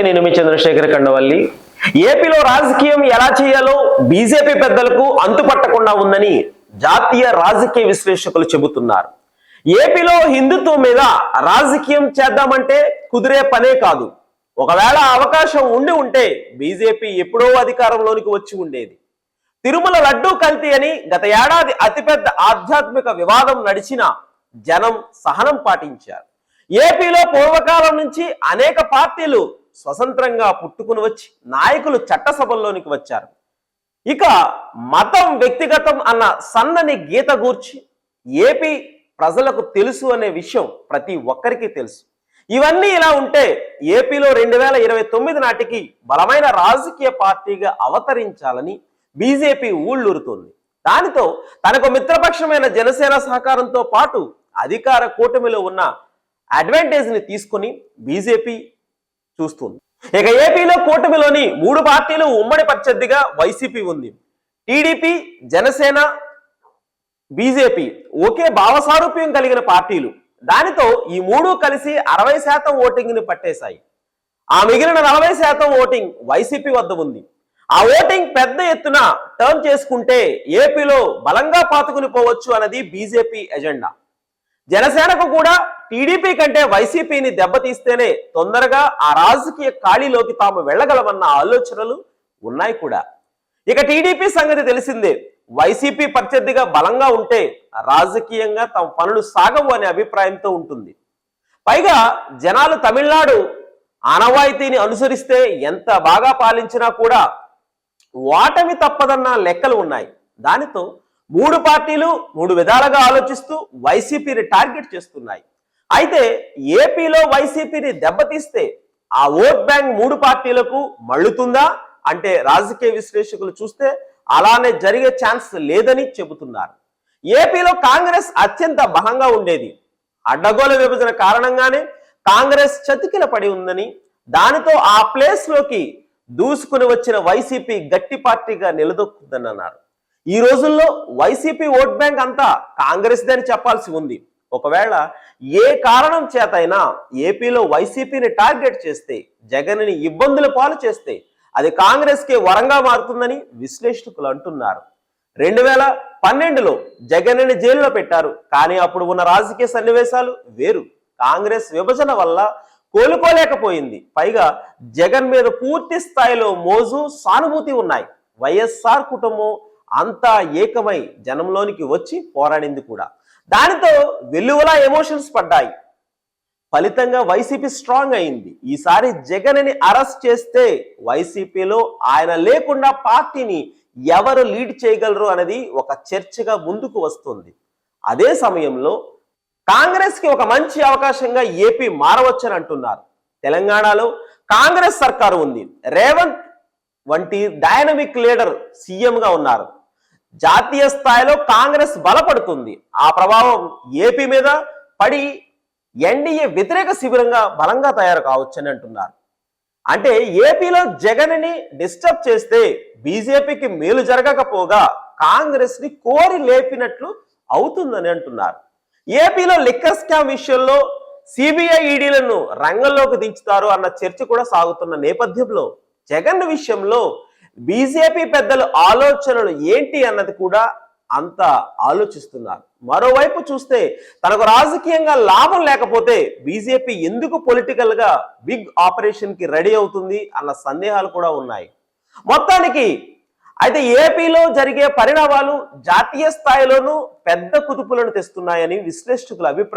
నేను మీ చంద్రశేఖర్ కండవల్లి. ఏపీలో రాజకీయం ఎలా చేయాలో బీజేపీ పెద్దలకు అంతుపట్టకుండా ఉందని జాతీయ రాజకీయ విశ్లేషకులు చెబుతున్నారు. ఏపీలో హిందుత్వం మీద రాజకీయం చేద్దామంటే కుదిరే పనే కాదు. ఒకవేళ అవకాశం ఉంటే బీజేపీ ఎప్పుడో అధికారంలోనికి వచ్చి ఉండేది. తిరుమల లడ్డూ కల్తీ అని గత ఏడాది అతిపెద్ద ఆధ్యాత్మిక వివాదం నడిచిన జనం సహనం పాటించారు. ఏపీలో పూర్వకాలం నుంచి అనేక పార్టీలు స్వతంత్రంగా పుట్టుకుని వచ్చి నాయకులు చట్టసభల్లోనికి వచ్చారు. ఇక మతం వ్యక్తిగతం అన్న సన్నని గీత గూర్చి ఏపీ ప్రజలకు తెలుసు అనే విషయం ప్రతి ఒక్కరికి తెలుసు. ఇవన్నీ ఇలా ఉంటే ఏపీలో 2029 నాటికి బలమైన రాజకీయ పార్టీగా అవతరించాలని బీజేపీ ఊళ్ళూరుతోంది. దానితో తనకు మిత్రపక్షమైన జనసేన సహకారంతో పాటు అధికార కూటమిలో ఉన్న అడ్వాంటేజ్ ని తీసుకుని బీజేపీ చూస్తుంది. ఇక ఏపీలో కూటమిలోని 3 పార్టీలు ఉమ్మడి ప్రత్యర్థిగా వైసీపీ ఉంది. టీడీపీ, జనసేన, బీజేపీ ఒకే భావసారూప్యం కలిగిన పార్టీలు. దానితో ఈ 3 కలిసి 60% ఓటింగ్ ని పట్టేశాయి. ఆ మిగిలిన 40% ఓటింగ్ వైసీపీ వద్ద ఉంది. ఆ ఓటింగ్ పెద్ద ఎత్తున టర్న్ చేసుకుంటే ఏపీలో బలంగా పాతుకుని పోవచ్చు అన్నది బీజేపీ ఎజెండా. జనసేనకు కూడా టీడీపీ కంటే వైసీపీని దెబ్బతీస్తేనే తొందరగా ఆ రాజకీయ ఖాళీలోకి తాము వెళ్ళగలమన్న ఆలోచనలు ఉన్నాయి కూడా. ఇక టీడీపీ సంగతి తెలిసిందే. వైసీపీ ప్రత్యర్థిగా బలంగా ఉంటే రాజకీయంగా తమ పనులు సాగవు అనే అభిప్రాయంతో ఉంటుంది. పైగా జనాలు తమిళనాడు ఆనవాయితీని అనుసరిస్తే ఎంత బాగా పాలించినా కూడా ఓటమి తప్పదన్న లెక్కలు ఉన్నాయి. దానితో 3 పార్టీలు 3 విధాలుగా ఆలోచిస్తూ వైసీపీని టార్గెట్ చేస్తున్నాయి. అయితే ఏపీలో వైసీపీని దెబ్బతీస్తే ఆ ఓట్ బ్యాంక్ 3 పార్టీలకు మళ్ళుతుందా అంటే రాజకీయ విశ్లేషకులు చూస్తే అలానే జరిగే ఛాన్స్ లేదని చెబుతున్నారు. ఏపీలో కాంగ్రెస్ అత్యంత బలంగా ఉండేది. అడ్డగోల విభజన కారణంగానే కాంగ్రెస్ చతికిల పడి ఉందని, దానితో ఆ ప్లేస్ లోకి దూసుకుని వచ్చిన వైసీపీ గట్టి పార్టీగా నిలదొక్కుందని అన్నారు. ఈ రోజుల్లో వైసీపీ ఓట్ బ్యాంక్ అంతా కాంగ్రెస్ అని చెప్పాల్సి ఉంది. ఒకవేళ ఏ కారణం చేతైనా ఏపీలో వైసీపీని టార్గెట్ చేస్తే, జగన్ని ఇబ్బందుల పాలు చేస్తే అది కాంగ్రెస్ కి వరంగా మారుతుందని విశ్లేషకులు అంటున్నారు. 2012లో జగన్ని జైల్లో పెట్టారు. కానీ అప్పుడు ఉన్న రాజకీయ సన్నివేశాలు వేరు. కాంగ్రెస్ విభజన వల్ల కోలుకోలేకపోయింది. పైగా జగన్ మీద పూర్తి స్థాయిలో మోజు, సానుభూతి ఉన్నాయి. వైఎస్ఆర్ కుటుంబం అంతా ఏకమై జనంలోనికి వచ్చి పోరాడింది కూడా. దానితో వెల్లువలా ఎమోషన్స్ పడ్డాయి. ఫలితంగా వైసీపీ స్ట్రాంగ్ అయింది. ఈసారి జగన్ని అరెస్ట్ చేస్తే వైసీపీలో ఆయన లేకుండా పార్టీని ఎవరు లీడ్ చేయగలరు అనేది ఒక చర్చగా ముందుకు వస్తుంది. అదే సమయంలో కాంగ్రెస్ కి ఒక మంచి అవకాశంగా ఏపీ మారవచ్చని అంటున్నారు. తెలంగాణలో కాంగ్రెస్ సర్కారు ఉంది. రేవంత్ వంటి డైనమిక్ లీడర్ సీఎంగా ఉన్నారు. జాతీయ స్థాయిలో కాంగ్రెస్ బలపడుతుంది. ఆ ప్రభావం ఏపీ మీద పడి ఎన్డీఏ వ్యతిరేక శిబిరంగా బలంగా తయారు కావచ్చని అంటున్నారు. అంటే ఏపీలో జగన్ని డిస్టర్బ్ చేస్తే బీజేపీకి మేలు జరగకపోగా కాంగ్రెస్ ని కోరి లేపినట్లు అవుతుందని అంటున్నారు. ఏపీలో లిక్కర్ స్కామ్ విషయంలో సిబిఐ ఈడీలను రంగంలోకి దించుతారు అన్న చర్చ కూడా సాగుతున్న నేపథ్యంలో జగన్ విషయంలో బీజేపీ పెద్దల ఆలోచనలు ఏంటి అన్నది కూడా అంత ఆలోచిస్తున్నారు. మరోవైపు చూస్తే తనకు రాజకీయంగా లాభం లేకపోతే బీజేపీ ఎందుకు పొలిటికల్ గా బిగ్ ఆపరేషన్ కి రెడీ అవుతుంది అన్న సందేహాలు కూడా ఉన్నాయి. మొత్తానికి అయితే ఏపీలో జరిగే పరిణామాలు జాతీయ స్థాయిలోనూ పెద్ద కుదుపులను తెస్తున్నాయని విశ్లేషకుల అభిప్రాయం.